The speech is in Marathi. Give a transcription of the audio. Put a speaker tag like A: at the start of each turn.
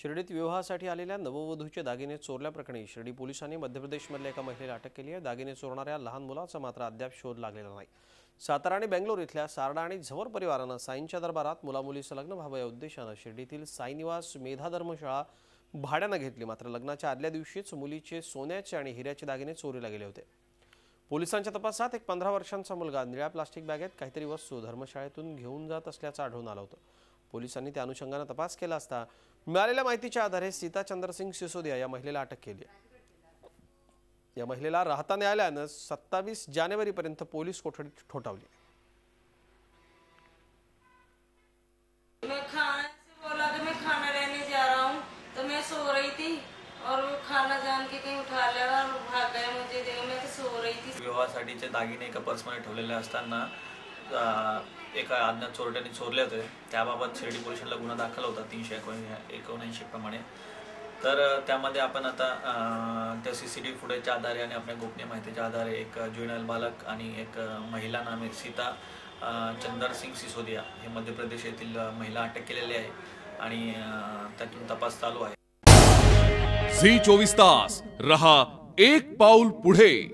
A: शिर्डीत विवाहासाठी आलेल्या नववधूचे दागिने चोरल्याप्रकरणी शिर्डी पोलिसांनी मध्य प्रदेशमधल्या एका महिलेला अटक केली आहे। दागिने चोरणाऱ्या लहान मुलाचा मात्र अद्याप शोध लागलेला नाही। सातारा आणि बेंगलोर इथल्या सारडा आणि झवर परिवारानं साईंच्या दरबारात मुलामुलीचं लग्न व्हावं या उद्देशानं शिर्डीतील साई निवास मेधा धर्मशाळा भाड्यानं घेतली। मात्र लग्नाच्या आदल्या दिवशीच मुलीचे सोन्याचे आणि हिऱ्याचे दागिने चोरीला गेले होते। पोलिसांच्या तपासात एक 15 वर्षांचा मुलगा निळ्या प्लास्टिक बॅगेत काहीतरी वस्तू धर्मशाळेतून घेऊन जात असल्याचं आढळून आलं होतं। पोलिसांनी त्या अनुषंगाने तपास केला असता मिळालेल्या माहितीच्या आधारे सीता चंद्रसिंग सिसोदिया या महिलेला अटक केली आहे। या महिलेला राहता न्यायालयानं 27 जानेवारीपर्यंत पोलीस कोठडीत ठोठावली।
B: मैं खाने से बोला कि मैं खाना लेने जा रहा हूँ, तो मैं सो रही थी और वो खाना जान के कहीं उठा लिया और भाग गया। मुझे देखा मैं तो सो रही थी।
C: विवाहासाठीचे दागिने एका पर्समध्ये ठेवलेले असताना एका अज्ञात चोरट्याने चोरले होते। त्याबाबत शिर्डी पोलिसांना गुन्हा दाखल होता 379 प्रमाणे। तर त्यामध्ये आपण आता त्या सीसीटीव्ही फुटेजच्या आधारे आणि आपल्या गोपनीय माहितीच्या आधारे एक ज्युनियल बालक आणि एक महिला नामे सीता चंद्रसिंग सिसोदिया हे मध्य प्रदेश येथील महिला अटक केलेली आहे आणि त्यातून तपास चालू आहे।
D: झी 24 तास रहा एक पाऊल पुढे।